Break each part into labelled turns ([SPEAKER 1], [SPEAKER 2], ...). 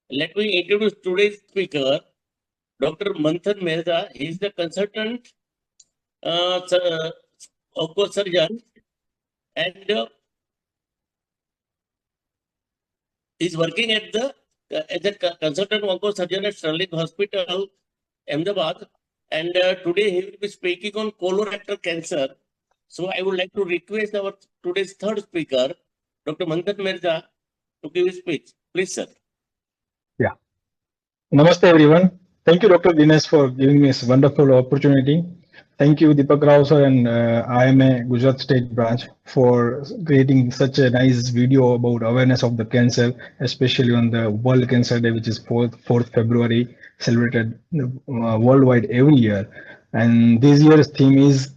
[SPEAKER 1] Let me introduce today's speaker, Dr. Manthan Merja. He is the consultant oncosurgeon and is working at the as a consultant oncosurgeon at Sterling Hospital, Ahmedabad. And today he will be speaking on colorectal cancer. So I would like to request our today's third speaker, Dr. Manthan Merja, to give his speech. Please, sir.
[SPEAKER 2] Yeah. Namaste, everyone. Thank you, Dr. Dinesh, for giving me this wonderful opportunity. Thank you, Deepak Rao sir and IMA Gujarat State Branch for creating such a nice video about awareness of the cancer, especially on the World Cancer Day, which is 4th February, celebrated worldwide every year. And this year's theme is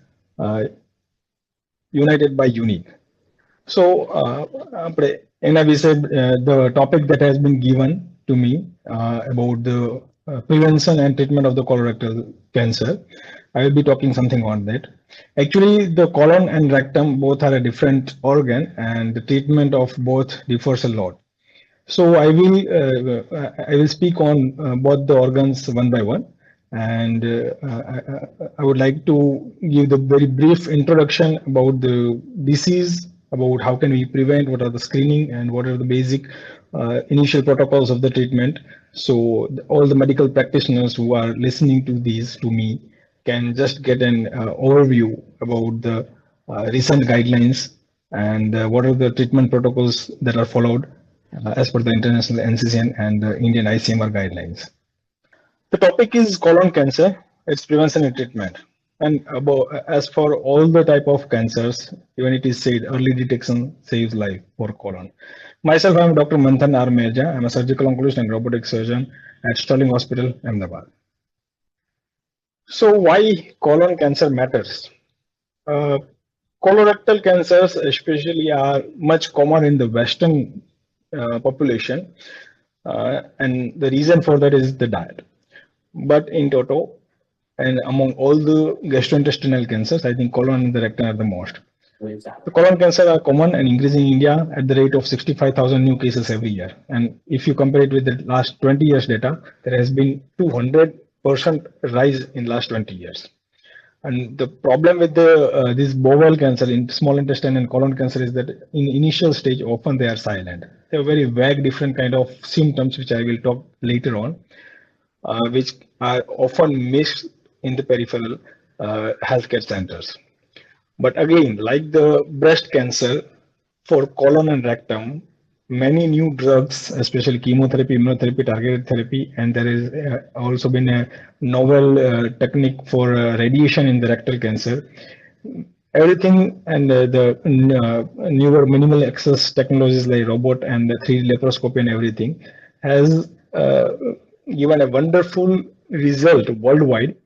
[SPEAKER 2] United by Unique. So, એના વિશે the topic that has been given to me about the prevention and treatment of the colorectal cancer, I will be talking something on that. Actually, the colon and rectum both are a different organ, and the treatment of both differs a lot. So I will speak on both the organs one by one, and I would like to give the very brief introduction about the disease, about how can we prevent, what are the screening, and what are the basic initial protocols of the treatment. So all the medical practitioners who are listening to these to me can just get an overview about the recent guidelines and what are the treatment protocols that are followed as per the international NCCN and the Indian ICMR guidelines. The topic is colon cancer, its prevention and treatment. And as for all the type of cancers, even it is said early detection saves life for colon. Myself, I am Dr. Manthan Merja. I am a surgical oncologist and robotic surgeon at Sterling Hospital, Ahmedabad. So why colon cancer matters? Colorectal cancers especially are much common in the Western population, and the reason for that is the diet. But in total, and among all the gastrointestinal cancers, I think colon and the rectum are the most. The colon cancer are common and increasing in India at the rate of 65,000 new cases every year. And if you compare it with the last 20 years data, there has been 200% rise in last 20 years. And the problem with this bowel cancer in small intestine and colon cancer is that in initial stage, often they are silent. They have very vague, different kind of symptoms, which I will talk later on, which are often missed in the peripheral healthcare centers. But again, like the breast cancer, for colon and rectum, many new drugs, especially chemotherapy, immunotherapy, targeted therapy, and there is also been a novel technique for radiation in the rectal cancer. Everything and the newer minimal access technologies like robot and the 3D laparoscopy and everything has given a wonderful result worldwide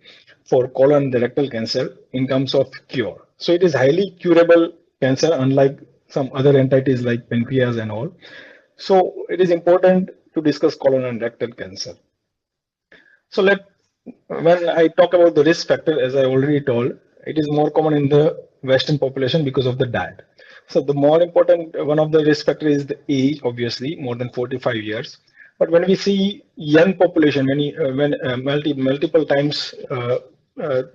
[SPEAKER 2] for colon and the rectal cancer in terms of cure. So it is highly curable cancer, unlike some other entities like pancreas and all. So it is important to discuss colon and rectal cancer. So when I talk about the risk factor, as I already told, it is more common in the Western population because of the diet. So the more important one of the risk factor is the age, obviously more than 45 years. But when we see young population, multiple times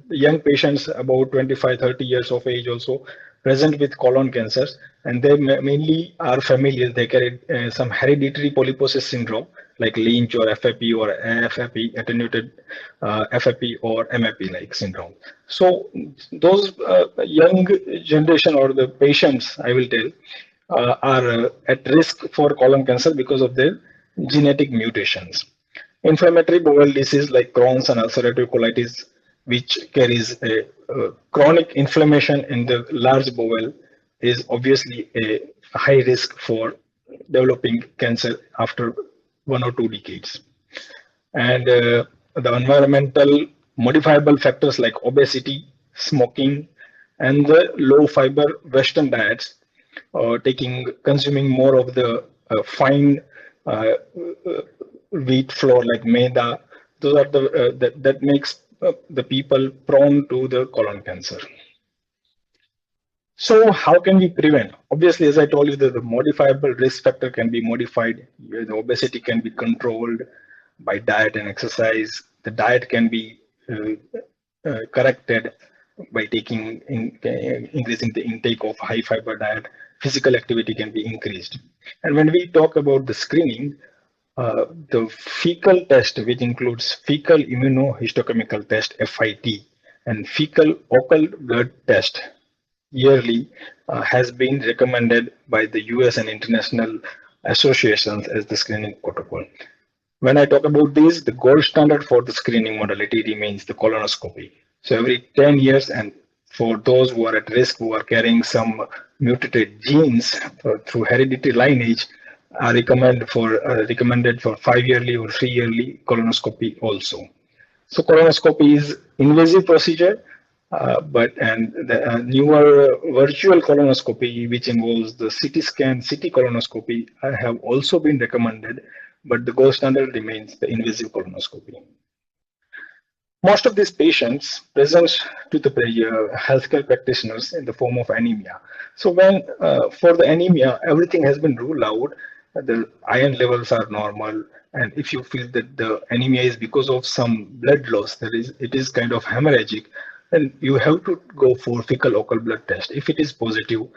[SPEAKER 2] young patients about 25, 30 years of age also present with colon cancers, and they mainly are familiar. They carry some hereditary polyposis syndrome like Lynch or FAP or AFAP, attenuated FAP or MAP like syndrome. So those young generation or the patients, I will tell, are at risk for colon cancer because of their genetic mutations. Inflammatory bowel disease like Crohn's and ulcerative colitis, which carries a chronic inflammation in the large bowel, is obviously a high risk for developing cancer after 1 or 2 decades. And the environmental modifiable factors like obesity, smoking, and the low fiber Western diets, consuming more of the fine wheat flour like maida, those are the that makes the people prone to the colon cancer. So how can we prevent? Obviously, as I told you, the modifiable risk factor can be modified. The obesity can be controlled by diet and exercise. The diet can be corrected by increasing the intake of high fiber diet. Physical activity can be increased. And when we talk about the screening, the fecal test, which includes fecal immunohistochemical test (FIT) and fecal occult blood test yearly, has been recommended by the US and international associations as the screening protocol. When I talk about this, the gold standard for the screening modality remains the colonoscopy. So every 10 years, and for those who are at risk, who are carrying some mutated genes through hereditary lineage, are recommended for 5-yearly or 3-yearly colonoscopy also. So colonoscopy is invasive procedure, and the newer virtual colonoscopy, which involves the CT scan, CT colonoscopy, have also been recommended, but the gold standard remains the invasive colonoscopy. Most of these patients present to the healthcare practitioners in the form of anemia. So when for the anemia, everything has been ruled out. The iron levels are normal, and if you feel that the anemia is because of some blood loss, it is kind of hemorrhagic, then you have to go for fecal occult blood test. If it is positive,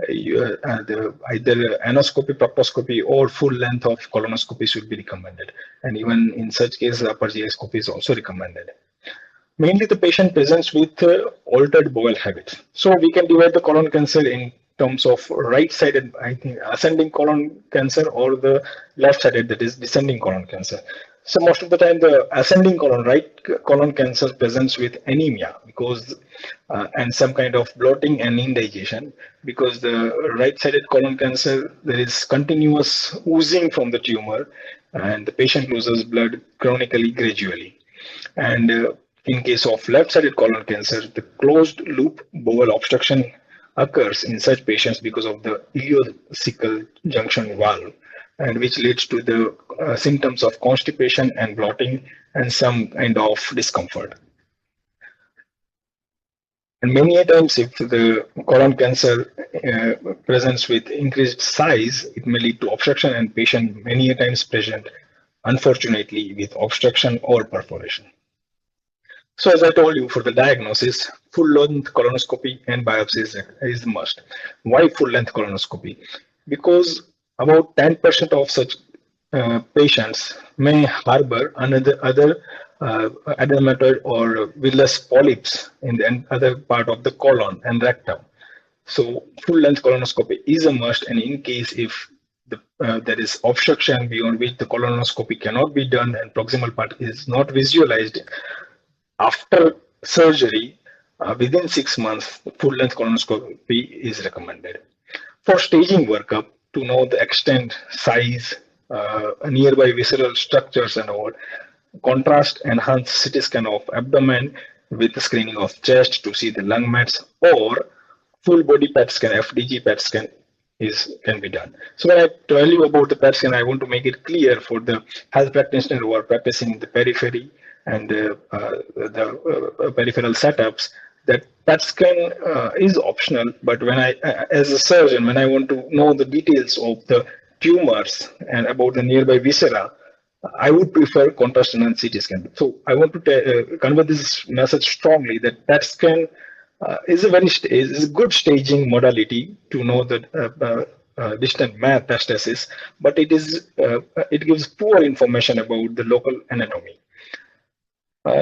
[SPEAKER 2] either anoscopy, proctoscopy, or full length of colonoscopy should be recommended. And even in such cases, upper GI scope is also recommended. Mainly the patient presents with altered bowel habits. So we can divide the colon cancer in terms of right-sided, I think, ascending colon cancer, or the left-sided, that is descending colon cancer. So most of the time, the ascending colon, right colon cancer presents with anemia because and some kind of bloating and indigestion, because the right-sided colon cancer, there is continuous oozing from the tumor, and the patient loses blood chronically, gradually. And in case of left-sided colon cancer, the closed loop bowel obstruction occurs in such patients because of the ileocecal junction valve, and which leads to the symptoms of constipation and bloating and some kind of discomfort. And many times, if the colon cancer presents with increased size, it may lead to obstruction, and patient many times present, unfortunately, with obstruction or perforation. So as I told you, for the diagnosis, full-length colonoscopy and biopsy is the must. Why full-length colonoscopy? Because about 10% of such patients may harbor other adenomatoid or villous polyps in the other part of the colon and rectum. So full-length colonoscopy is a must, and in case if there is obstruction beyond which the colonoscopy cannot be done and proximal part is not visualized, after surgery, within 6 months, full-length colonoscopy is recommended. For staging workup, to know the extent, size, nearby visceral structures and all, contrast enhanced CT scan of abdomen with the screening of chest to see the lung mets, or full body PET scan, FDG PET scan can be done. So when I tell you about the PET scan, I want to make it clear for the health practitioners who are practicing in the periphery and the peripheral setups, that PET scan is optional. But when as a surgeon, when I want to know the details of the tumors and about the nearby viscera, I would prefer contrast enhanced CT scan. So I want to convey this message strongly that PET scan is a good staging modality to know the distant metastasis, but it gives poor information about the local anatomy.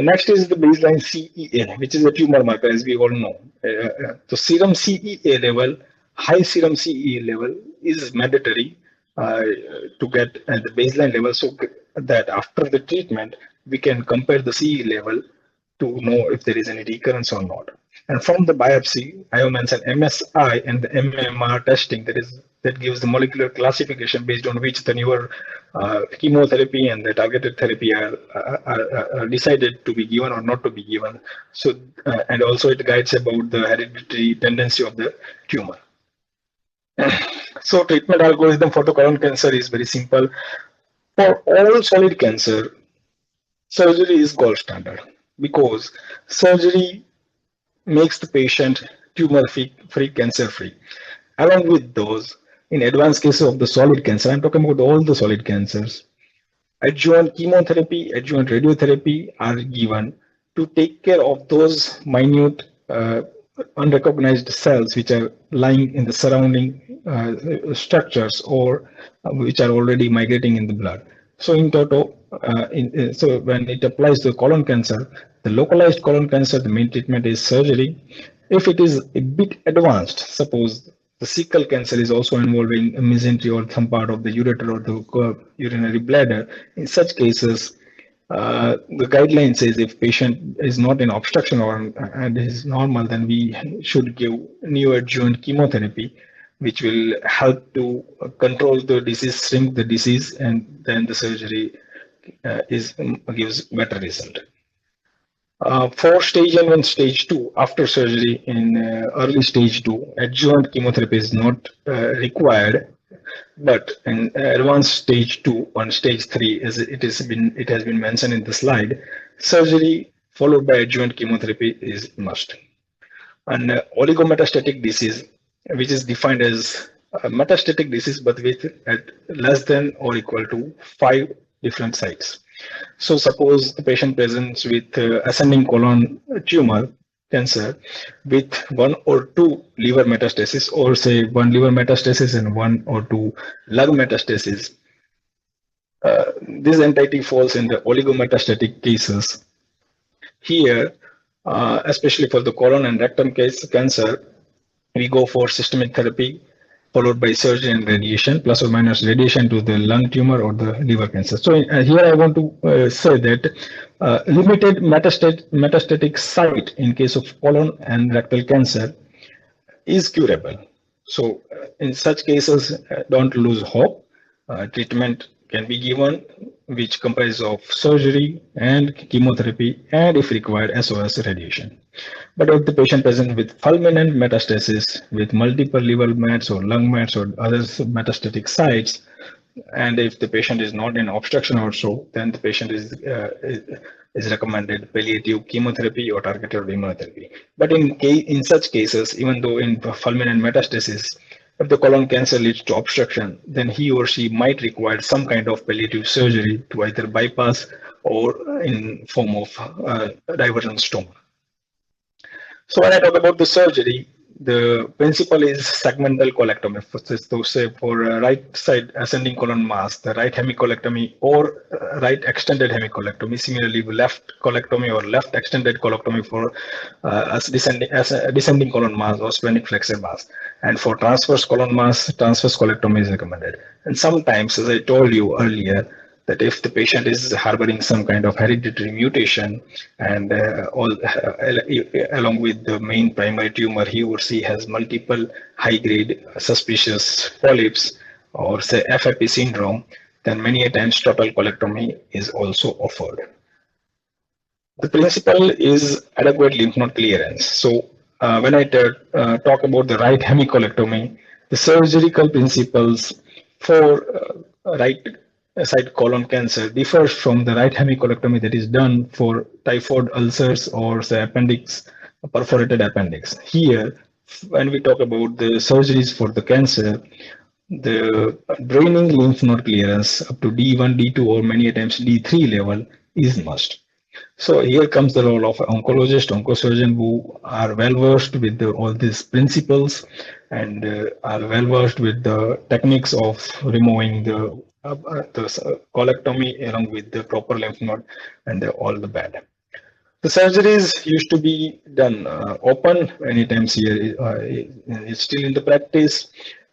[SPEAKER 2] Next is the baseline CEA, which is a tumor marker, as we all know. The serum CEA level, high serum CEA level, is mandatory to get the baseline level, so that after the treatment we can compare the CE level to know if there is any recurrence or not. And from the biopsy, I have mentioned MSI and the MMR testing, that gives the molecular classification based on which the newer chemotherapy and the targeted therapy are decided to be given or not to be given. So, and also it guides about the hereditary tendency of the tumor. So treatment algorithm for the colon cancer is very simple. For all solid cancer, surgery is gold standard, because surgery makes the patient tumor-free, cancer-free. Along with those, in advanced cases of the solid cancer, I'm talking about all the solid cancers, adjuvant chemotherapy, adjuvant radiotherapy are given to take care of those minute unrecognized cells which are lying in the surrounding structures or which are already migrating in the blood. So in total, so when it applies to colon cancer, the localized colon cancer, the main treatment is surgery. If it is a bit advanced, suppose the cecal cancer is also involving a mesentery or some part of the ureter or the urinary bladder. In such cases, the guideline says if patient is not in obstruction or and is normal, then we should give neoadjuvant chemotherapy, which will help to control the disease, shrink the disease, and then the surgery gives better result. For stage 1 and stage 2, after surgery in early stage 2, adjuvant chemotherapy is not required. But in advanced stage 2 on stage 3, as it has been mentioned in the slide, surgery followed by adjuvant chemotherapy is must. And oligometastatic disease, which is defined as metastatic disease but with at less than or equal to 5 different sites. So suppose the patient presents with ascending colon tumor cancer with 1 or 2 liver metastasis, or say 1 liver metastasis and 1 or 2 lung metastasis. This entity falls in the oligometastatic cases. Here, especially for the colon and rectum cancer, we go for systemic therapy followed by surgery and radiation, plus or minus radiation to the lung tumor or the liver cancer. So here I want to say that limited metastatic site in case of colon and rectal cancer is curable. So in such cases, don't lose hope. Treatment can be given, which comprises of surgery and chemotherapy, and if required, SOS radiation. But if the patient presents with fulminant metastasis with multiple liver mets or lung mets or other metastatic sites, and if the patient is not in obstruction also, then the patient is recommended palliative chemotherapy or targeted immunotherapy. But in such cases, even though in fulminant metastasis, if the colon cancer leads to obstruction, then he or she might require some kind of palliative surgery to either bypass or in form of diversion stoma. So when I talk about the surgery, the principle is segmental colectomy. So say for right side ascending colon mass, the right hemicolectomy or right extended hemicolectomy. Similarly, left colectomy or left extended colectomy for descending colon mass or splenic flexure mass. And for transverse colon mass, transverse colectomy is recommended. And sometimes, as I told you earlier, that if the patient is harboring some kind of hereditary mutation and along with the main primary tumor, he or she has multiple high-grade suspicious polyps or say FFP syndrome, then many a times total colectomy is also offered. The principle is adequate lymph node clearance. So when I talk about the right hemicolectomy, the surgical principles for right side colon cancer differs from the right hemicolectomy that is done for typhoid ulcers or say appendix, perforated appendix. Here, when we talk about the surgeries for the cancer, the draining lymph node clearance up to D1, D2 or many times D3 level is must. So here comes the role of oncologist, oncosurgeon who are well versed with all these principles and are well versed with the techniques of removing the colectomy along with the proper lymph node and all the bad. The surgeries used to be done open. Many times here it's still in the practice,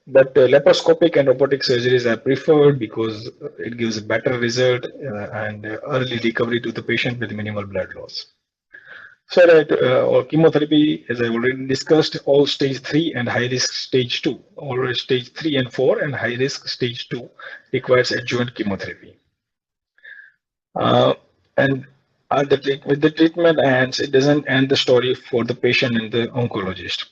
[SPEAKER 2] but laparoscopic and robotic surgeries are preferred because it gives a better result and early recovery to the patient with minimal blood loss. So that or chemotherapy, as I already discussed, all stage 3 and high risk stage 2, all stage 3 and 4 and high risk stage 2 requires adjuvant chemotherapy. And with the treatment ends, it doesn't end the story for the patient and the oncologist.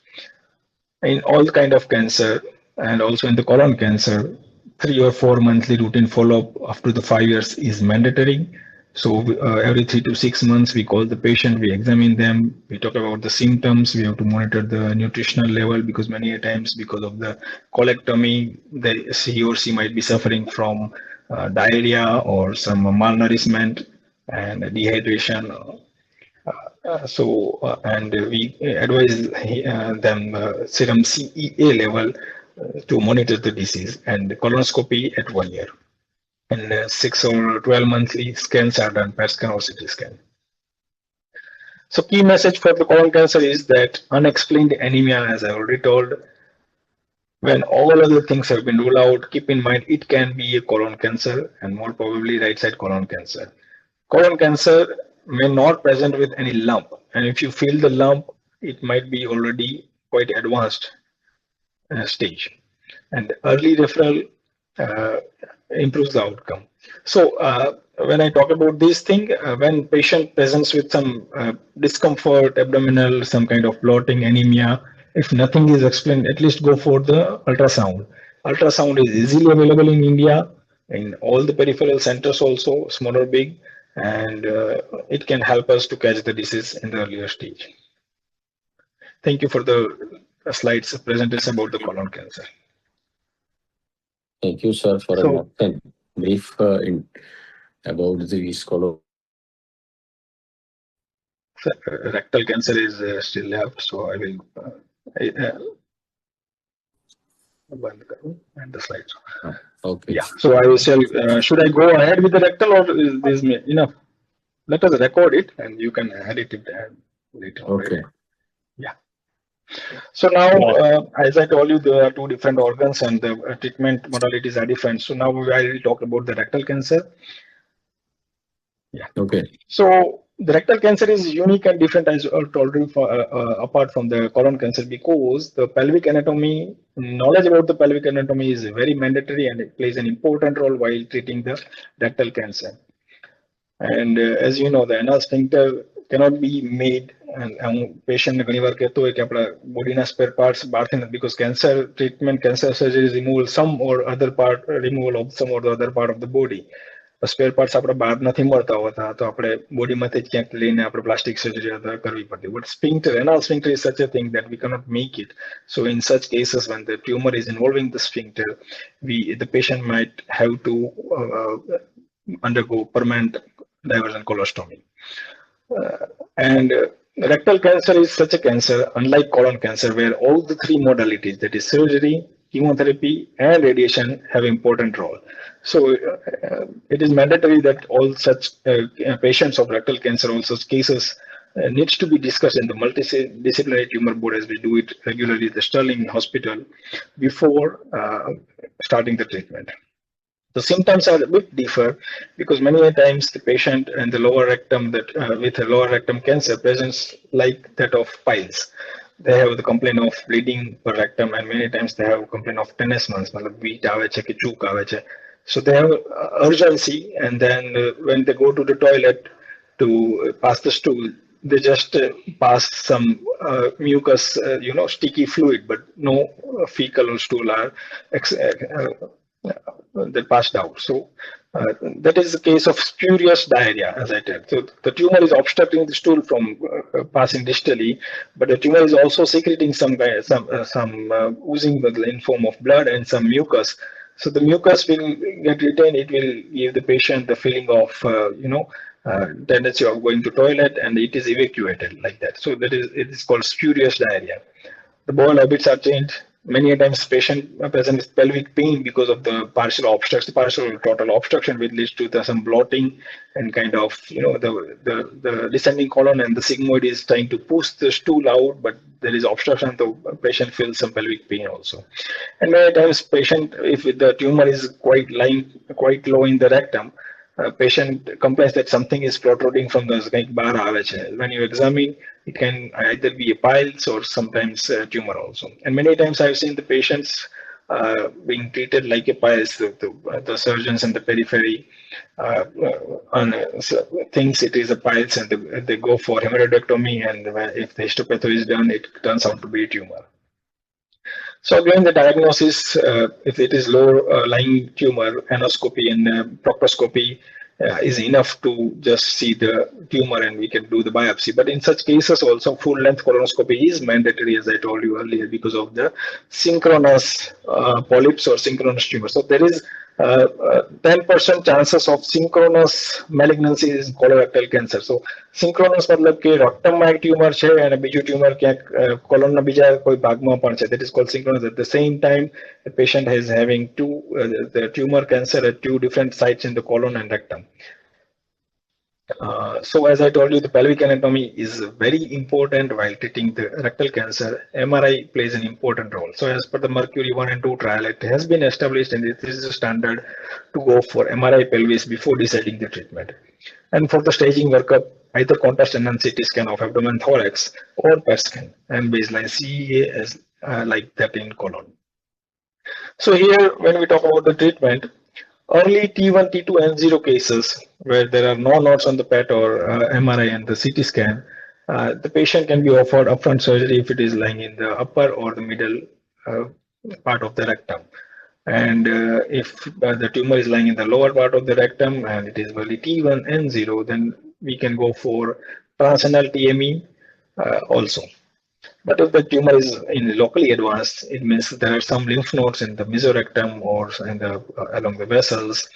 [SPEAKER 2] In all kind of cancer and also in the colon cancer, 3 or 4 monthly routine follow-up after the 5 years is mandatory. So every 3 to 6 months, we call the patient, we examine them, we talk about the symptoms, we have to monitor the nutritional level because many a times because of the colectomy, he or she might be suffering from diarrhea or some malnourishment and dehydration. And we advise them serum CEA level to monitor the disease and colonoscopy at 1 year. And 6 or 12 monthly scans are done, PET scan or CT scan. So key message for the colon cancer is that unexplained anemia, as I already told, when all other things have been ruled out, keep in mind it can be a colon cancer and more probably right side colon cancer. Colon cancer may not present with any lump, and if you feel the lump, it might be already quite advanced stage. And early referral uh, improves the outcome. So when I talk about this thing, when patient presents with some discomfort, abdominal, some kind of bloating, anemia, if nothing is explained, at least go for the ultrasound. Ultrasound is easily available in India, in all the peripheral centers also, small or big, and it can help us to catch the disease in the earlier stage. Thank you for the slides presentation about the colon cancer.
[SPEAKER 3] Thank you, sir, for
[SPEAKER 2] So,
[SPEAKER 3] a brief about the colon.
[SPEAKER 2] Rectal cancer is still left, so I will and the slides.
[SPEAKER 3] Okay.
[SPEAKER 2] Yeah, so I will say, should I go ahead with the rectal or is this enough? Let us record it and you can edit it later.
[SPEAKER 3] Okay.
[SPEAKER 2] Right? Yeah. So now, as I told you, there are two different organs and the treatment modalities are different. So now I will talk about the rectal cancer. Yeah.
[SPEAKER 3] Okay.
[SPEAKER 2] So the rectal cancer is unique and different, as I told you, apart from the colon cancer, because the pelvic anatomy, knowledge about the pelvic anatomy is very mandatory and it plays an important role while treating the rectal cancer. And as you know, the anal sphincter cannot be made. And patient ઘણી વાર કહેતો હોય કે આપણા બોડીના spare parts બહારથી નથી, because cancer treatment, cancer surgery is removal some or other part, removal of some or the other part of the body. Spare parts આપણે બહાર નથી મળતા હોતા, તો આપણે બોડીમાંથી જ ક્યાંક લઈને આપણે પ્લાસ્ટિક સર્જરી કરવી પડતી. But sphincter, anal sphincter is such a thing that we cannot make it. So in such cases, when the tumor is involving the sphincter, the patient might have to undergo permanent diversion colostomy. And rectal cancer is such a cancer, unlike colon cancer, where all the three modalities, that is surgery, chemotherapy, and radiation, have important role. So it is mandatory that all such patients of rectal cancer, all such cases, needs to be discussed in the multidisciplinary tumor board, as we do it regularly at the Sterling Hospital before starting the treatment. The symptoms are a bit differ because many times the patient and the lower rectum that with a lower rectum cancer presents like that of piles. They have the complaint of bleeding per rectum, and many times they have complaint of tenesmus, मतलब beat आवे छे कि चूक आवे छे. So they have urgency, and then when they go to the toilet to pass the stool, they just pass some mucus, sticky fluid, but no fecal or stool are they passed out. So that is the case of spurious diarrhea, as I said. So the tumor is obstructing the stool from passing distally, but the tumor is also secreting some oozing in form of blood and some mucus. So the mucus will get retained. It will give the patient the feeling of tendency of going to toilet, and it is evacuated like that. So it is called spurious diarrhea. The bowel habits are changed. Many times patient present with pelvic pain because of the partial obstruction, partial or total obstruction, which leads to some bloating and kind of, the descending colon and the sigmoid is trying to push the stool out, but there is obstruction, the patient feels some pelvic pain also. And many times patient, if the tumor is quite low in the rectum, patient complains that something is protruding from the bar. When you examine, it can either be a piles or sometimes a tumor also. And many times I've seen the patients being treated like a piles. The surgeons in the periphery thinks it is a piles, and they go for hemorrhoidectomy, and if the histopatho is done, it turns out to be a tumor. So again, the diagnosis, if it is low lying tumor, anoscopy and proctoscopy, is enough to just see the tumor and we can do the biopsy. But in such cases also full length colonoscopy is mandatory, as I told you earlier, because of the synchronous polyps or synchronous tumors. So there is 10% chances of synchronous malignancy in colorectal cancer. So synchronous मतलब કે rectum માં tumour છે અને બીજું tumour ક્યાંક કોલોનના બીજા કોઈ ભાગમાં પણ છે. That is called synchronous. At the same time, the patient is having the tumor cancer at two different sites in the colon and rectum. So as I told you, the pelvic anatomy is very important while treating the rectal cancer. MRI plays an important role. So as per the Mercury 1 and 2 trial, it has been established and it is a standard to go for MRI pelvis before deciding the treatment. And for the staging workup, either contrast enhanced CT scan of abdomen thorax or PET scan and baseline CEA as like that in colon. So here, when we talk about the treatment, early T1, T2, N0 cases where there are no nodes on the PET or MRI and the CT scan, the patient can be offered upfront surgery if it is lying in the upper or the middle part of the rectum. And if the tumor is lying in the lower part of the rectum and it is early T1, N0, then we can go for transanal TME also. But if the tumor is locally advanced, it means there are some lymph nodes in the mesorectum or in the, along the vessels.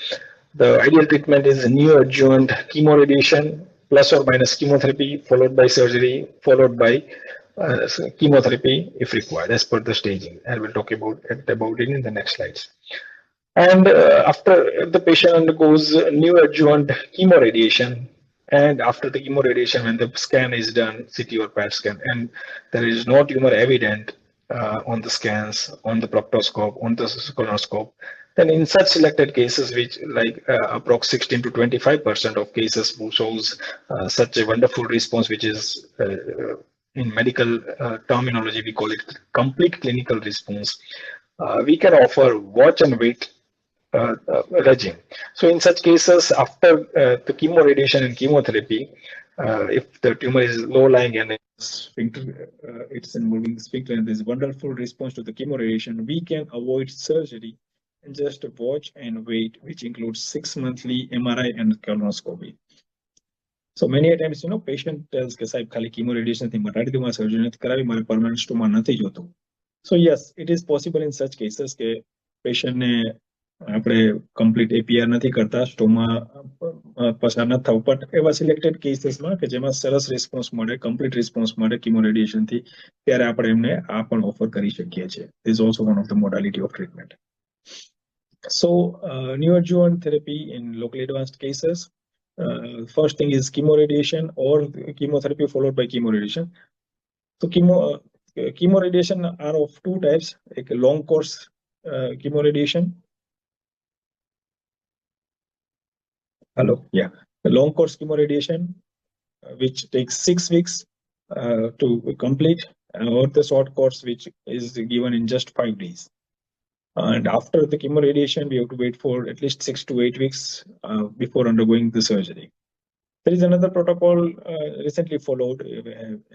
[SPEAKER 2] The ideal treatment is neoadjuvant chemoradiation plus or minus chemotherapy, followed by surgery, followed by chemotherapy if required, as per the staging. And we'll talk about it in the next slides. And after the patient undergoes neoadjuvant chemoradiation, and after the chemoradiation, when the scan is done, CT or PET scan, and there is no tumor evident on the scans, on the proctoscope, on the colonoscope, then in such selected cases, which like approx 16 to 25% of cases who shows such a wonderful response, which is in medical terminology, we call it complete clinical response, we can offer watch and wait regime. So in such cases, after the chemoradiation and chemotherapy, if the tumor is low lying and it's involving the sphincter and there's wonderful response to the chemoradiation, we can avoid surgery and just watch and wait, which includes 6 monthly MRI and colonoscopy. So many times, patient tells કે સાહેબ ખાલી chemoradiation થી મટાડી દઉં, surgery નથી કરાવી, મારે permanent stoma નથી જોતું. So yes, it is possible in such cases કે patient ને આપણે complete APR નથી કરતા, stoma પસાર નથી થવું, but એવા selected cases માં કે જેમાં સરસ response મળે, complete response મળે chemoradiation થી, ત્યારે આપણે એમને આ પણ offer કરી શકીએ છીએ. This is also one of the modality of treatment. So neoadjuvant therapy in locally advanced cases, first thing is chemoradiation or chemotherapy followed by chemoradiation. So chemoradiation are of two types, like a long course chemoradiation. Hello, yeah, the long course chemoradiation, which takes 6 weeks to complete, or the short course, which is given in just 5 days. And after the chemoradiation, we have to wait for at least 6 to 8 weeks before undergoing the surgery. There is another protocol recently followed,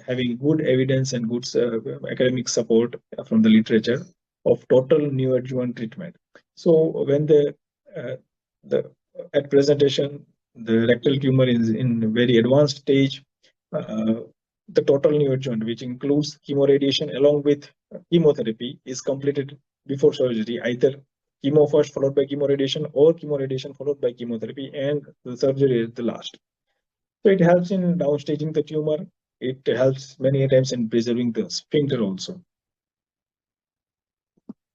[SPEAKER 2] having good evidence and good academic support from the literature of total neoadjuvant treatment. So when at presentation, the rectal tumor is in a very advanced stage, the total neoadjuvant, which includes chemoradiation along with chemotherapy, is completed before surgery, either chemo first followed by chemoradiation or chemoradiation followed by chemotherapy, and the surgery at the last. So it helps in downstaging the tumor. It helps many times in preserving the sphincter also.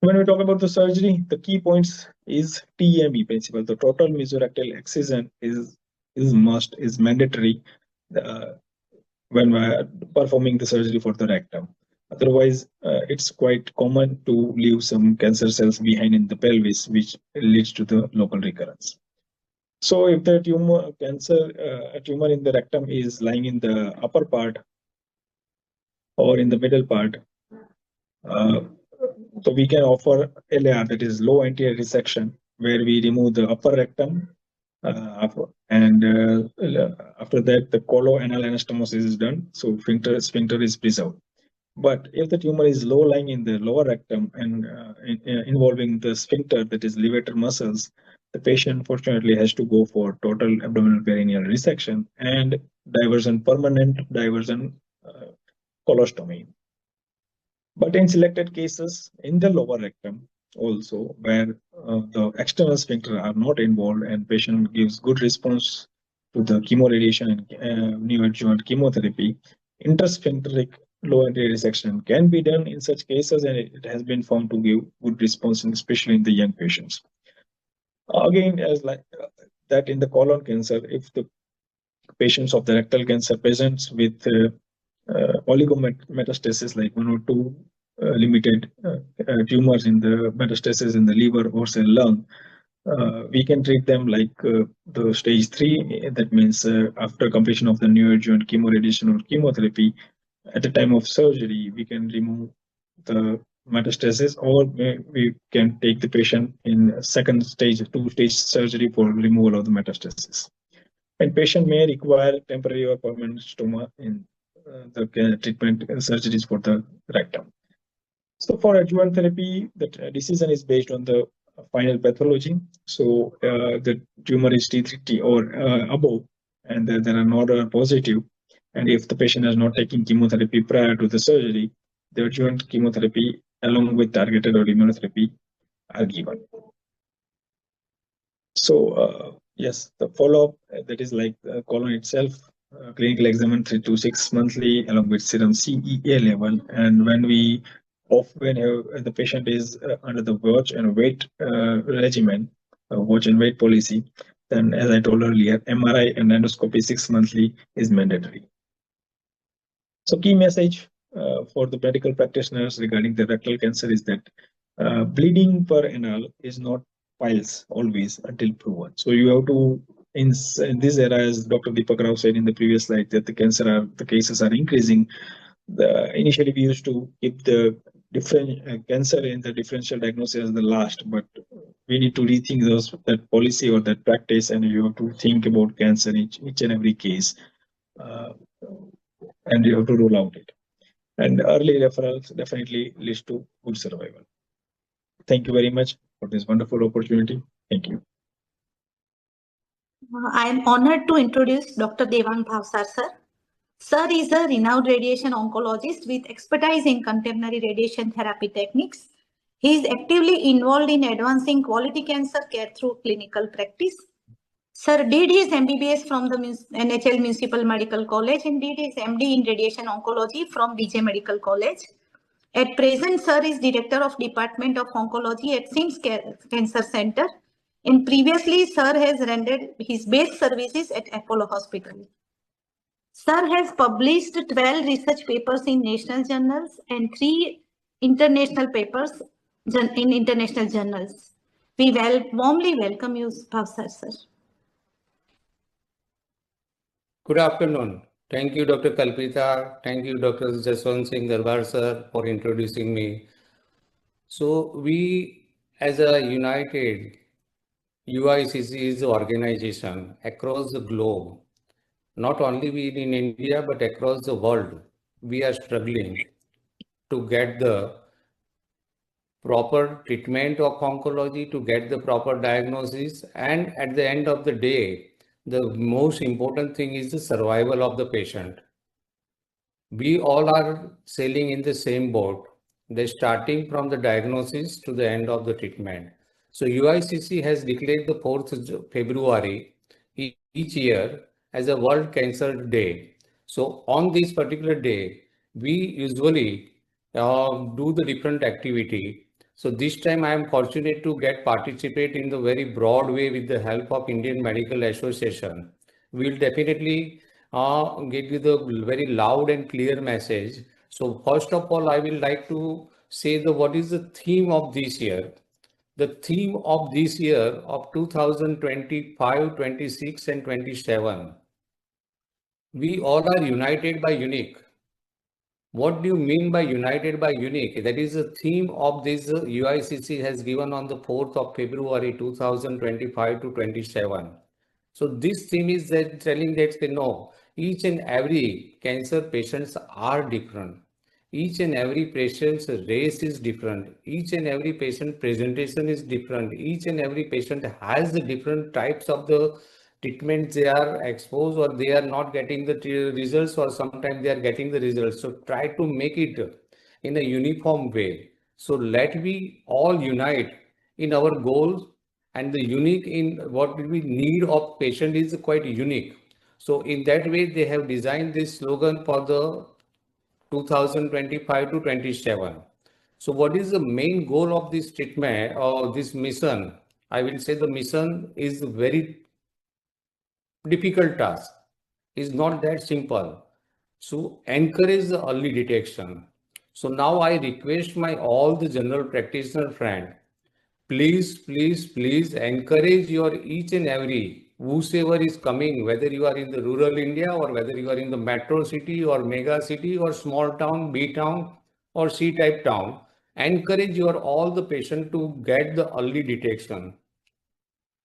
[SPEAKER 2] When we talk about the surgery, the key points is TME principle. The total mesorectal excision is must, is mandatory when we are performing the surgery for the rectum. Otherwise, it's quite common to leave some cancer cells behind in the pelvis, which leads to the local recurrence. So if the tumor in the rectum is lying in the upper part or in the middle part, so we can offer LAR, that is low anterior resection, where we remove the upper rectum, and after that the coloanal anastomosis is done, so sphincter is preserved. But if the tumor is low lying in the lower rectum and involving the sphincter, that is levator muscles, the patient fortunately has to go for total abdominal perineal resection and permanent diversion colostomy. But in selected cases in the lower rectum also, where the external sphincter are not involved and patient gives good response to the chemoradiation and neoadjuvant chemotherapy, intersphincteric low entry resection can be done in such cases, and it has been found to give good response, especially in the young patients. Again, as like that in the colon cancer, if the patients of the rectal cancer presents with oligometastasis, like one or two limited tumors in the metastasis in the liver or say lung, we can treat them like the stage 3. That means after completion of the neoadjuvant chemoradiation or chemotherapy, at the time of surgery, we can remove the metastasis, or we can take the patient in second stage, 2-stage surgery for removal of the metastasis. And patient may require temporary or permanent stoma in the treatment surgeries for the rectum. So for adjuvant therapy, the decision is based on the final pathology. So the tumor is T3T or above, and there are node positive. And if the patient has not taken chemotherapy prior to the surgery, the adjuvant chemotherapy along with targeted or immunotherapy are given. So yes, the follow-up, that is like the colon itself, clinical exam 3 to 6 monthly along with serum CEA level. And when the patient is under the watch and wait regimen, watch and wait policy, then as I told earlier, MRI and endoscopy 6 monthly is mandatory. So key message for the medical practitioners regarding the rectal cancer is that bleeding per annul is not piles always until proven. So you have to, in this era, as Dr. Deepak Rao said in the previous slide, that the cases are increasing. Initially, we used to keep the different cancer in the differential diagnosis as the last, but we need to rethink that policy or that practice, and you have to think about cancer in each and every case, and you have to rule out it. And early referrals definitely leads to good survival. Thank you very much for this wonderful opportunity. Thank you.
[SPEAKER 4] I am honored to introduce Dr. Devang Bhavsar, sir. Sir is a renowned radiation oncologist with expertise in contemporary radiation therapy techniques. He is actively involved in advancing quality cancer care through clinical practice. Sir did his MBBS from the NHL Municipal Medical College and did his MD in radiation oncology from BJ Medical College. At present, sir is director of Department of Oncology at CIMS Cancer Center. And previously, sir has rendered his base services at Apollo Hospital. Sir has published 12 research papers in national journals and 3 international papers in international journals. We warmly welcome you, Bhavsar, sir.
[SPEAKER 5] Good afternoon. Thank you, Dr. Kalpita. Thank you, Dr. Jaswant Singh Darbar, sir, for introducing me. So we, as a united UICC organization across the globe, not only we in India, but across the world, we are struggling to get the proper treatment of oncology, to get the proper diagnosis, and at the end of the day, the most important thing is the survival of the patient. We all are sailing in the same boat. They're starting from the diagnosis to the end of the treatment. So UICC has declared the 4th February each year as a World Cancer Day. So on this particular day, we usually do the different activity. So this time I am fortunate to participate in the very broad way with the help of Indian Medical Association. We'll definitely give you the very loud and clear message. So first of all, I will like to say what is the theme of this year. The theme of this year of 2025, 26 and 27. We all are united by unique. What do you mean by united by unique? That is the theme of this UICC has given on the 4th of February 2025 to 27. So this theme is telling that each and every cancer patients are different. Each and every patient's race is different. Each and every patient presentation is different. Each and every patient has the different types of the treatment they are exposed, or they are not getting the results, or sometimes they are getting the results. So try to make it in a uniform way. So let we all unite in our goals, and the unique in what we need of patient is quite unique. So in that way, they have designed this slogan for the 2025 to 27. So what is the main goal of this treatment or this mission? I will say the mission is a very difficult task. It's not that simple. So encourage the early detection. So now I request my all the general practitioner friend, please encourage your each and every whosoever is coming, whether you are in the rural India or whether you are in the metro city or mega city or small town, B town or C type town, encourage your all the patient to get the early detection.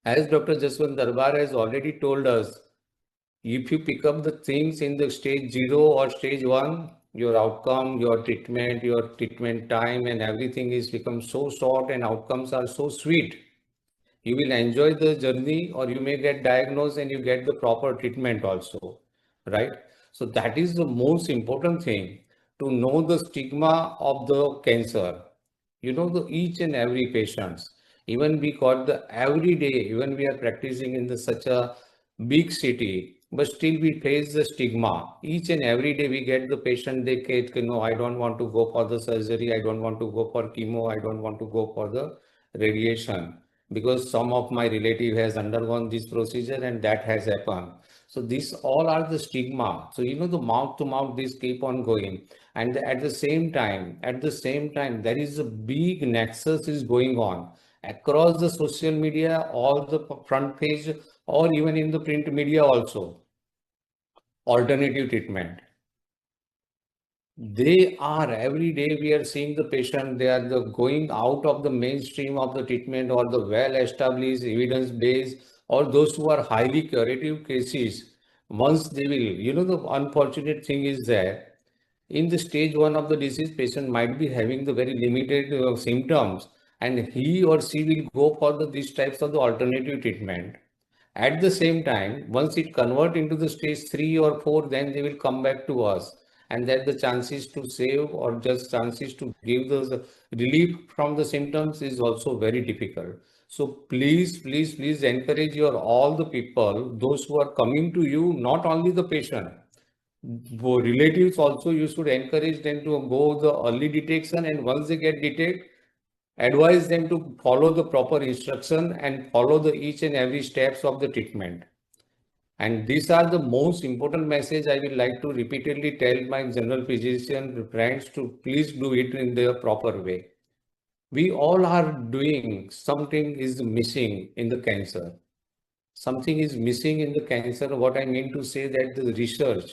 [SPEAKER 5] As Dr. Jaswant Darbar has already told us, if you pick up the things in the stage 0 or stage 1, your outcome, your treatment time and everything is become so short and outcomes are so sweet. You will enjoy the journey, or you may get diagnosed and you get the proper treatment also, right? So that is the most important thing, to know the stigma of the cancer. You know, the each and every patients, even we got the every day, even we are practicing in the such a big city, but still we face the stigma. Each and every day we get the patient, they get, no, I don't want to go for the surgery, I don't want to go for chemo, I don't want to go for the radiation, because some of my relative has undergone this procedure and that has happened. So these all are the stigma. So, you know, the mouth to mouth, this keep on going. And at the same time, there is a big nexus is going on across the social media, all the front page, or even in the print media also. Alternative treatment. They are every day we are seeing the patient, they are going out of the mainstream of the treatment or the well-established evidence-based, or those who are highly curative cases. Once they will, you know, the unfortunate thing is that in the stage 1 of the disease, patient might be having the very limited symptoms, and he or she will go for these types of the alternative treatment. At the same time, once it convert into the stage 3 or 4, then they will come back to us, and that the chances to save or just chances to give the relief from the symptoms is also very difficult. So please encourage your all the people, those who are coming to you, not only the patient, relatives also, you should encourage them to go the early detection, and once they get detected, advise them to follow the proper instruction and follow the each and every steps of the treatment. And these are the most important message I will like to repeatedly tell my general physician friends to please do it in the proper way. We all are doing something is missing in the cancer. Something is missing in the cancer. What I mean to say that the research,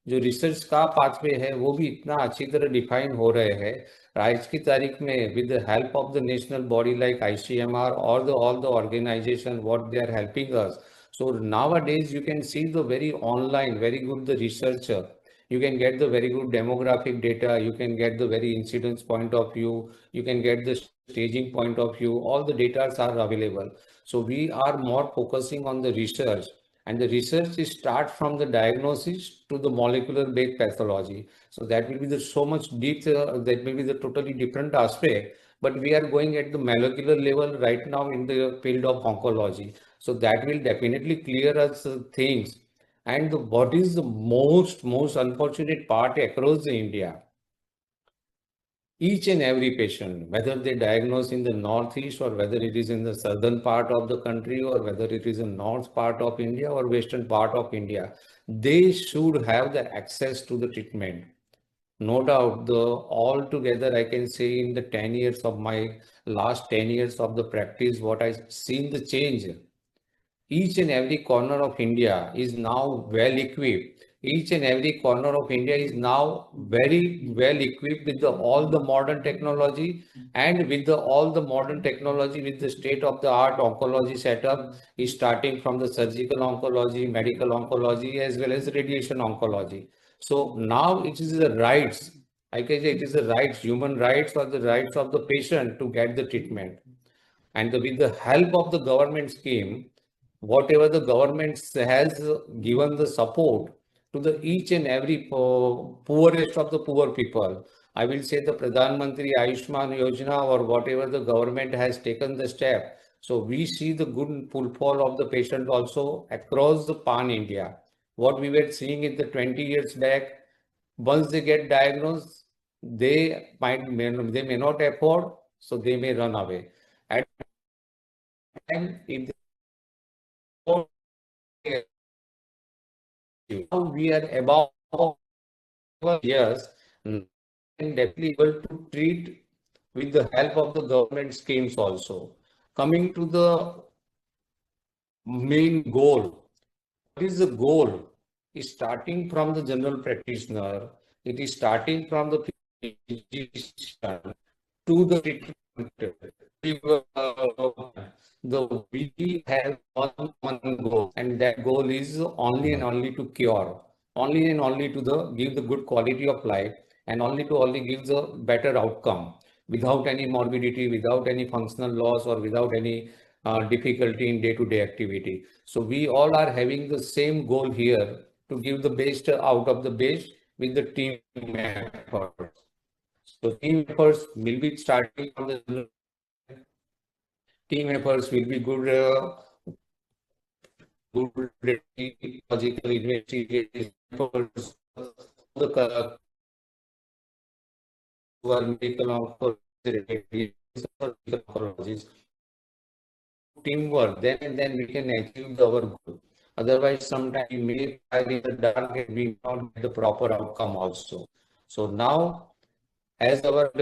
[SPEAKER 5] जो research का pathway है वो भी इतना अच्छी तरह define हो रहे हैं आज की तारीख में with the help of the national body like ICMR or all the organization what they are helping us. So nowadays you can see the very online, very good the researcher. You can get the very good demographic data. You can get the very incidence point of view. You can get the staging point of view. All the data are available. So we are more focusing on the research, and the research is start from the diagnosis to the molecular based pathology. So that will be the so much deep, that may be the totally different aspect, but we are going at the molecular level right now in the field of oncology. So that will definitely clear us things. And what is the most unfortunate part across the India? Each and every patient, whether they diagnose in the northeast or whether it is in the southern part of the country or whether it is in north part of India or western part of India, they should have the access to the treatment. No doubt, altogether I can say in the 10 years of my last 10 years of the practice, what I've seen the change. Each and every corner of India is now well equipped. Each and every corner of India is now very well equipped with all the modern technology, and with all the modern technology with the state of the art oncology setup is starting from the surgical oncology, medical oncology, as well as radiation oncology. So now it is the rights I can say it is the rights, human rights or the rights of the patient to get the treatment. And with the help of the government scheme, whatever the government has given the support to the each and every poorest of the poor people. I will say the Pradhan Mantri Ayushman Yojana or whatever the government has taken the step. So we see the good footfall of the patient also across the pan India. What we were seeing in the 20 years back, once they get diagnosed, they may not afford, so they may run away. At time, if now we are about years and definitely able to treat with the help of the government schemes also. Coming to the main goal, what is the goal? Is starting from the general practitioner, it is starting from the physician to the treatment. We have one goal, and that goal is only and only to cure, only and only to give the good quality of life, and only give the better outcome without any morbidity, without any functional loss, or without any difficulty in day-to-day activity. So we all are having the same goal here to give the best out of the best with the team effort. So team efforts will be starting from the team efforts will be good logical investigation efforts, the who are medical oncologists. Teamwork, then we can achieve our goal. Otherwise, sometimes we may try in the dark and we not get the proper outcome also. So now, as our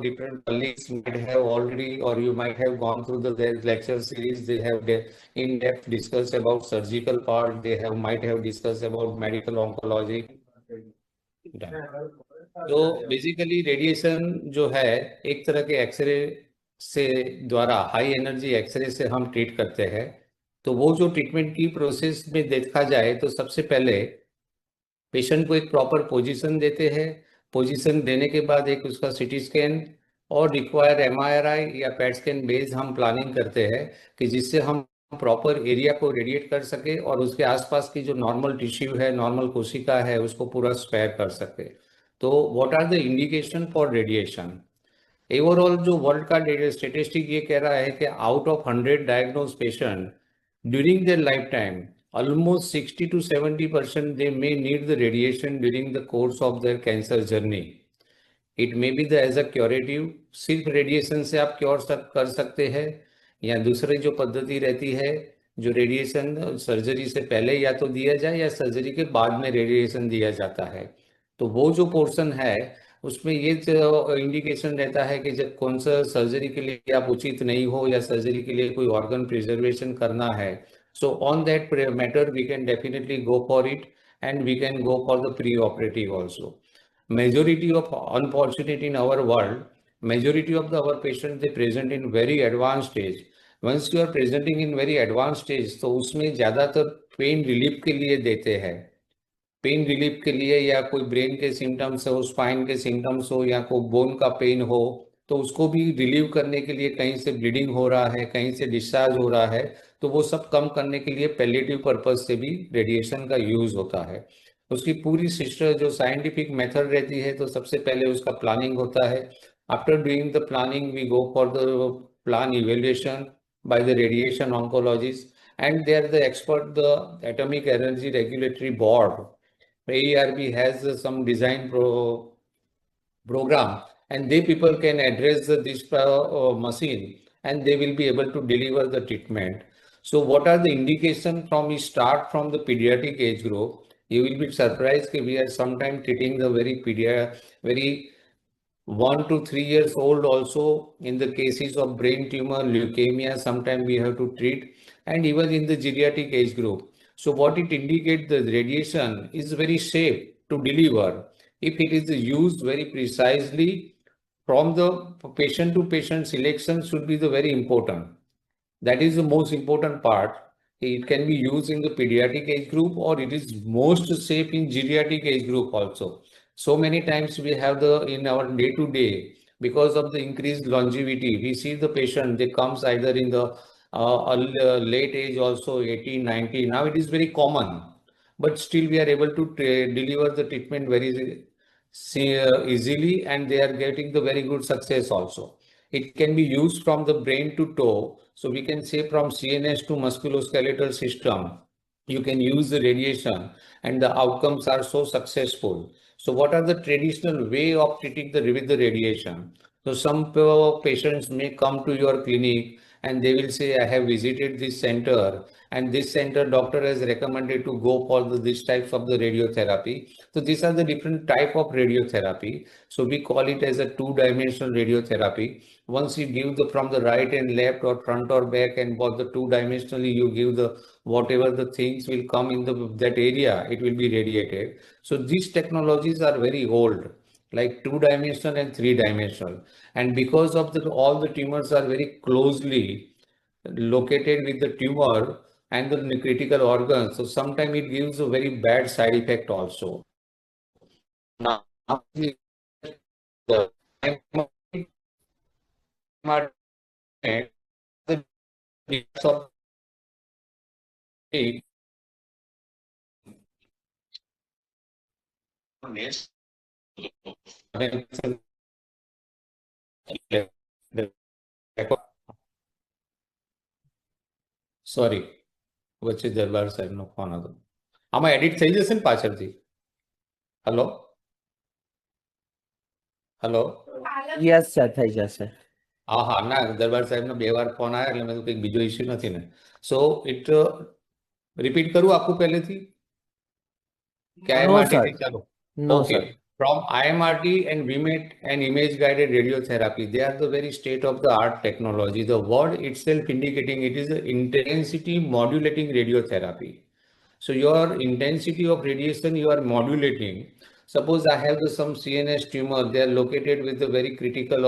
[SPEAKER 5] different colleagues might have already, or you might have gone through their lecture series, they have in depth discussed about surgical part, might have discussed about medical oncology. तो basically radiation जो है एक तरह के x ray से द्वारा high energy x ray से हम ट्रीट करते हैं। तो वो जो ट्रीटमेंट की प्रोसेस में देखा जाए तो सबसे पहले पेशेंट को एक प्रॉपर पोजीशन देते हैं। पोजीशन देने के बाद एक उसका सीटी स्कैन और रिक्वायर एमआरआई या पैट स्कैन बेस्ड हम प्लानिंग करते हैं कि जिससे हम प्रॉपर एरिया को रेडिएट कर सके और उसके आसपास की जो नॉर्मल टिश्यू है, नॉर्मल कोशिका है, उसको पूरा स्पेयर कर सके। तो what are the indication for radiation? Overall जो वर्ल्ड का स्टेटिस्टिक ये कह रहा है कि out of 100 diagnose patient during their life time almost 60 to 70% they may need the radiation during the course of their cancer journey. It may be as a curative, सिर्फ radiation से आप cure कर सकते हैं, या दूसरी जो पद्धति रहती है जो रेडिएशन सर्जरी से पहले या तो दिया जाए या सर्जरी के बाद में रेडिएशन दिया जाता है। तो वो जो पोर्शन है उसमें ये इंडिकेशन रहता है कि जब कौन सा सर्जरी के लिए आप उचित नहीं हो या सर्जरी के लिए कोई ऑर्गन प्रिजर्वेशन करना है। So on that matter, we can definitely go for it, and we can go for the pre-operative also. Majority of, unfortunately, in our world, majority of our patients they present in very advanced stage. Once you are presenting in very advanced stage, तो उसमें ज़्यादातर pain relief के लिए देते हैं। Pain relief के लिए या कोई ब्रेन के सिम्टम्स हो, स्पाइन के सिम्टम्स हो, या कोई बोन का पेन हो, तो उसको भी रिलीव करने के लिए कहीं से ब्लीडिंग हो रहा है, कहीं से डिस्चार्ज हो रहा है, तो वो सब कम करने के लिए पैलिएटिव पर्पस से भी रेडिएशन का यूज होता है। उसकी पूरी सिस्टम जो साइंटिफिक मेथड रहती है, तो सबसे पहले उसका प्लानिंग होता है। After doing the planning we go for the plan evaluation by the radiation oncologist, and they are the expert the atomic energy regulatory board. AERB has some design program, and they people can address this machine, and they will be able to deliver the treatment. So what are the indications from start from the pediatric age group? You will be surprised that we are sometimes treating the very 1 to 3 years old also in the cases of brain tumor, leukemia, sometimes we have to treat, and even in the geriatric age group. So what it indicates, the radiation is very safe to deliver if it is used very precisely. From the patient to patient selection should be the very important. That is the most important part. It can be used in the pediatric age group, or it is most safe in geriatric age group also. So many times we have in our day-to-day, because of the increased longevity, we see the patient, they comes either in the late age also, 18, 90. Now it is very common, but still we are able to deliver the treatment very easily, and they are getting the very good success also. It can be used from the brain to toe. So we can say from CNS to musculoskeletal system, you can use the radiation and the outcomes are so successful. So what are the traditional way of treating with the radiation? So some patients may come to your clinic and they will say, I have visited this center and this center doctor has recommended to go for this types of the radiotherapy. So these are the different type of radiotherapy. So we call it as a two-dimensional radiotherapy. Once you give from the right and left or front or back, and both the two-dimensionally you give the whatever the things will come in that area, it will be radiated. So these technologies are very old, like two-dimensional and three-dimensional. And because of all the tumors are very closely located with the tumor and the critical organs, so sometimes it gives a very bad side effect also. Now, the sorry, વચ્ચે દરબાર સાહેબનો phone હતો. આમાં edit થઈ જશે ને પાછળથી? Hello hello,
[SPEAKER 6] yes sir, થઈ જશે.
[SPEAKER 5] હા હા, ના, દરબાર સાહેબનો 2 વાર ફોન આવ્યા એટલે મેં તો કંઈક બીજો ઇસ્યુ નથી ને. સો ઇટ રિપીટ કરું આખું પહેલેથી કે IMRT થી ચાલો?
[SPEAKER 6] No
[SPEAKER 5] okay.
[SPEAKER 6] Sir.
[SPEAKER 5] From IMRT and VMET and image-guided radiotherapy, they are the very state-of-the-art technology. The word itself indicating it is an intensity modulating radiotherapy. So your intensity of radiation you are modulating. Suppose I have some CNS tumor, they are located with the very critical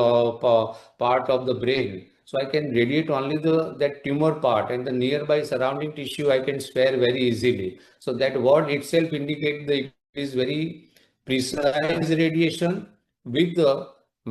[SPEAKER 5] part of the brain. So I can radiate only that tumor part, and the nearby surrounding tissue I can spare very easily. So that word itself indicates that it is very precise radiation with the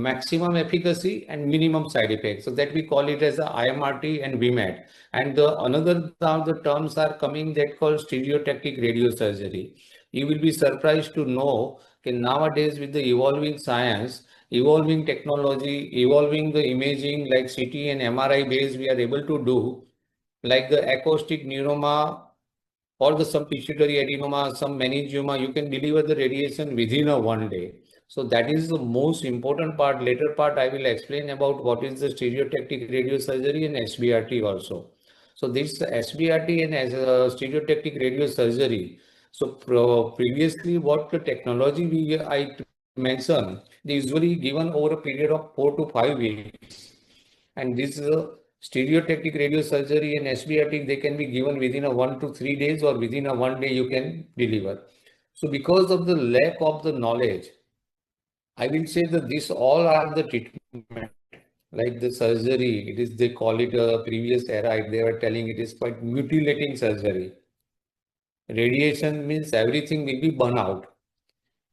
[SPEAKER 5] maximum efficacy and minimum side effects. So that we call it as the IMRT and VMAT. And another now the terms are coming that called stereotactic radiosurgery. You will be surprised to know that nowadays with the evolving science, evolving technology, evolving the imaging like CT and MRI based, we are able to do like the acoustic neuroma or some pituitary adenoma, some meningioma, you can deliver the radiation within 1 day. So that is the most important part. Later part, I will explain about what is the stereotactic radiosurgery and SBRT also. So this SBRT and stereotactic radiosurgery. So previously, what the technology I mentioned, they usually given over a period of 4 to 5 weeks. And this is a stereotactic radiosurgery and SBRT, they can be given within 1 to 3 days or within 1 day you can deliver. So because of the lack of the knowledge, I will say that this all are the treatment, like the surgery, it is, they call it a previous era, they were telling it is quite mutilating surgery. Radiation means everything will be burned out.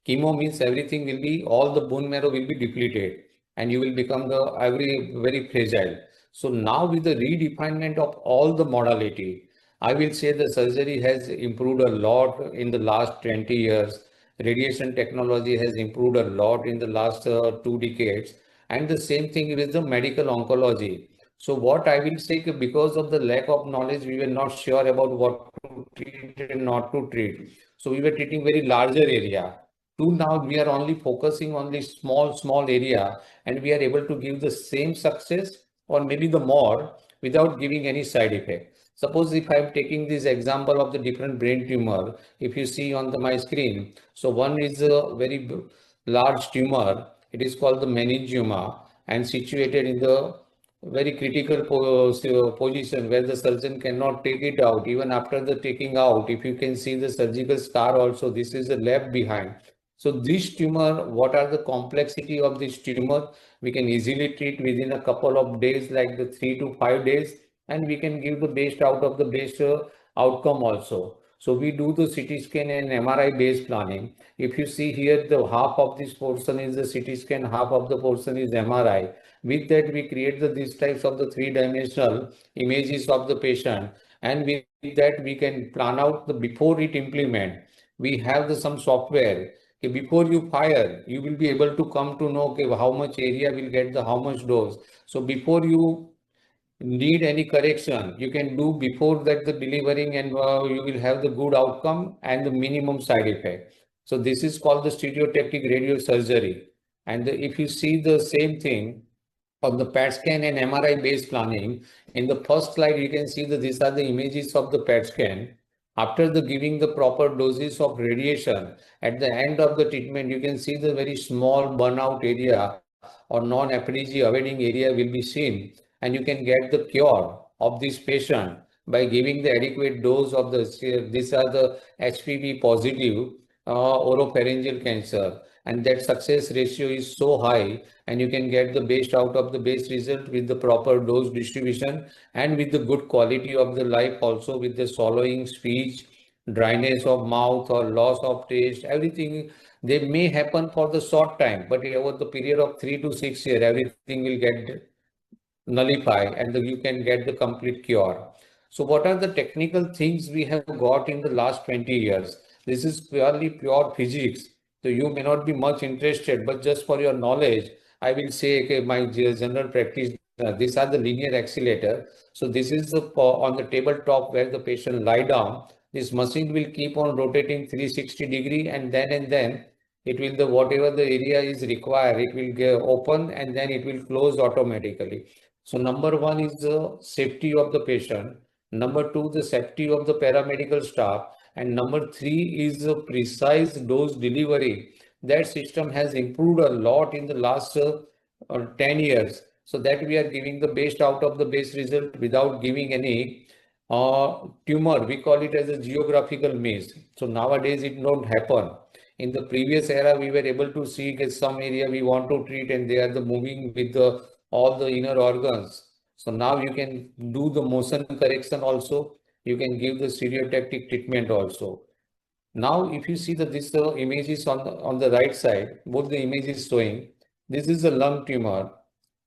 [SPEAKER 5] Chemo means everything will be, all the bone marrow will be depleted and you will become very fragile. So now with the redefinement of all the modality, I will say the surgery has improved a lot in the last 20 years. Radiation technology has improved a lot in the last 2 decades. And the same thing with the medical oncology. So what I will say, because of the lack of knowledge, we were not sure about what to treat and not to treat. So we were treating very larger area. To now we are only focusing on this small area, and we are able to give the same success or maybe the more without giving any side effect. Suppose if I am taking this example of the different brain tumor, if you see on my screen, so one is a very large tumor, it is called the meningioma and situated in the very critical position where the surgeon cannot take it out. Even after the taking out, if you can see the surgical scar also, this is left behind. So this tumor, what are the complexity of this tumor? We can easily treat within a couple of days, like the 3 to 5 days, and we can give the best out of the best outcome also. So we do the CT scan and MRI based planning. If you see here, the half of this portion is the CT scan, half of the portion is MRI. With that, we create these types of the three-dimensional images of the patient, and with that we can plan out the before it implement. We have some software. Okay, before you fire, you will be able to come to know, okay, how much area will get the how much dose. So before you need any correction, you can do before that the delivering, and you will have the good outcome and the minimum side effect. So this is called the stereotactic radiosurgery. And if you see the same thing on the PET scan and MRI based planning, in the first slide you can see that these are the images of the PET scan. After the giving the proper doses of radiation, at the end of the treatment, you can see the very small burnout area or non-apogee awaiting area will be seen, and you can get the cure of this patient by giving the adequate dose of the, these are the HPV positive oropharyngeal cancer, and that success ratio is so high, and you can get the best out of the best result with the proper dose distribution and with the good quality of the life also, with the swallowing, speech, dryness of mouth or loss of taste, everything. They may happen for the short time, but over the period of 3 to 6 years, everything will get nullified and you can get the complete cure. So what are the technical things we have got in the last 20 years? This is purely pure physics. So you may not be much interested, but just for your knowledge, I will say, okay, my general practice, these are the linear accelerator. So this is the on the tabletop where the patient lie down. This machine will keep on rotating 360 and then it will, the whatever the area is required, it will get open and then it will close automatically. So number one is the safety of the patient. Number two, the safety of the paramedical staff. And number three is the precise dose delivery. That system has improved a lot in the last 10 years. So that we are giving the best out of the best result without giving any tumor. We call it as a geographical maze. So nowadays it don't happen. In the previous era, we were able to see that some area we want to treat and they are the moving with the all the inner organs. So now you can do the motion correction also. You can give the stereotactic treatment also. Now, if you see that this image is on the right side, both the images showing, this is a lung tumor.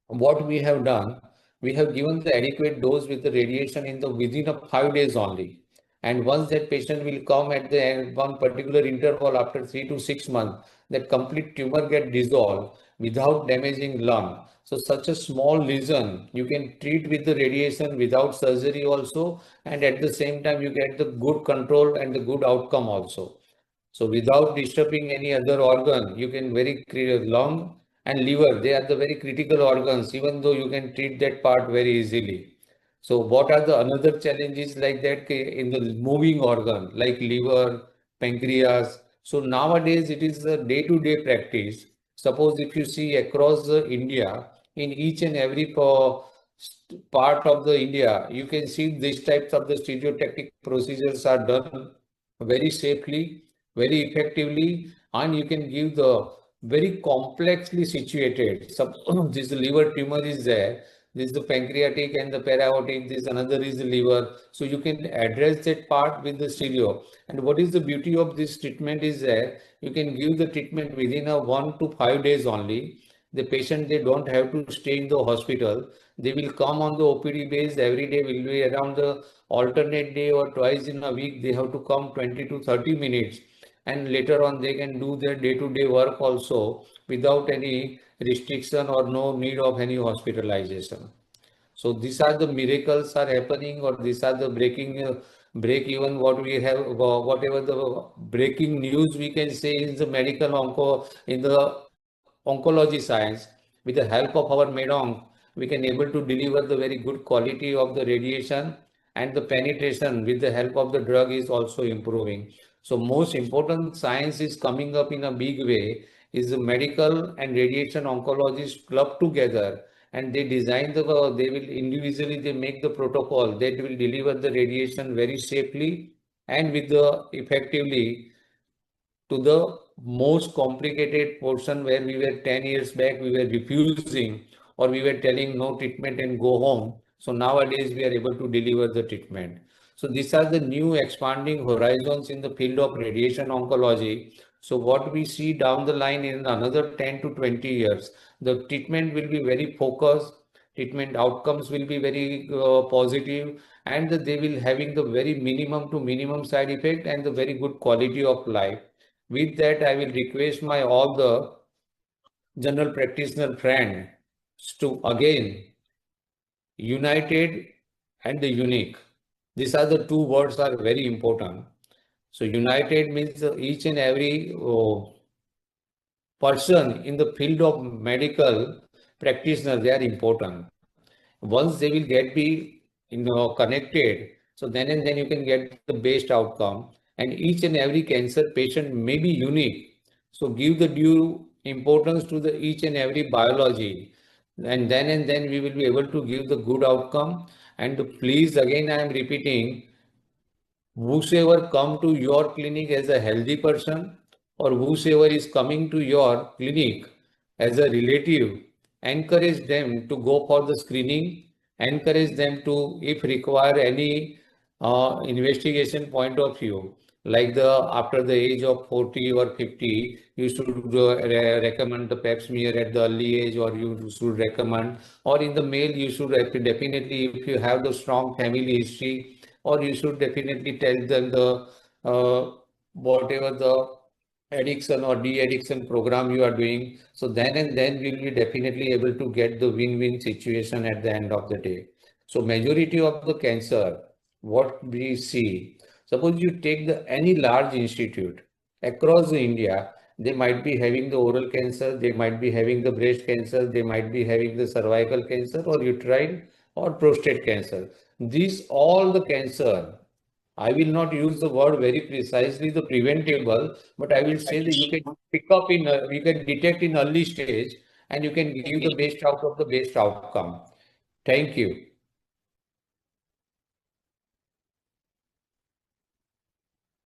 [SPEAKER 5] What we have done, we have given the adequate dose with the radiation in the within of 5 days only. And once that patient will come at the end, one particular interval after 3 to 6 months, that complete tumor get dissolved without damaging lung. So such a small lesion, you can treat with the radiation without surgery also, and at the same time you get the good control and the good outcome also. So without disturbing any other organ, you can very lung and liver, they are the very critical organs, even though you can treat that part very easily. So what are the another challenges like that in the moving organ, like liver, pancreas? So nowadays it is a day-to-day practice. Suppose if you see across India, in each and every part of the India, you can see these types of the stereotactic procedures are done very safely, very effectively, and you can give the very complexly situated. This liver tumor is there. This is the pancreatic and the paraaortic. This another is the liver. So you can address that part with the stereo. And what is the beauty of this treatment is that you can give the treatment within a 1 to 5 days only. The patient, they don't have to stay in the hospital. They will come on the OPD base. Every day will be around the alternate day or twice in a week. They have to come 20 to 30 minutes. And later on, they can do their day-to-day work also without any restriction or no need of any hospitalization. So these are the miracles are happening, or these are the break even what we have, whatever the breaking news we can say in the medical in the oncology science. With the help of our medonc, we can able to deliver the very good quality of the radiation, and the penetration with the help of the drug is also improving. So most important science is coming up in a big way is the medical and radiation oncologists club together, and they design the, they will individually, they make the protocol that will deliver the radiation very safely and with the effectively to the most complicated portion where we were 10 years back, we were refusing or we were telling no treatment and go home. So nowadays we are able to deliver the treatment. So these are the new expanding horizons in the field of radiation oncology. So what we see down the line in another 10 to 20 years, the treatment will be very focused, treatment outcomes will be very positive, and they will having the very minimum to minimum side effect and the very good quality of life. With that, I will request my all the general practitioner friends to again united and the unique. These are the two words are very important. So united means each and every person in the field of medical practitioner, they are important. Once they will get be connected, so then and then you can get the best outcome. And each and every cancer patient may be unique. So give the due importance to the each and every biology. And then we will be able to give the good outcome. And please, again, I am repeating, whosoever come to your clinic as a healthy person or whosoever is coming to your clinic as a relative, encourage them to go for the screening, encourage them to, if require any investigation point of view, like after the age of 40 or 50, you should recommend the pap smear at the early age, or you should recommend, or in the male, you should definitely, if you have the strong family history, or you should definitely tell them the whatever the addiction or de-addiction program you are doing. So then and then we'll be definitely able to get the win-win situation at the end of the day. So majority of the cancer, what we see, suppose you take any large institute across India, they might be having the oral cancer, they might be having the breast cancer, they might be having the cervical cancer or uterine or prostate cancer. These all the cancer, I will not use the word very precisely, the preventable, but I will say that you can pick up you can detect in early stage and you can give the best out of the best outcome. Thank you.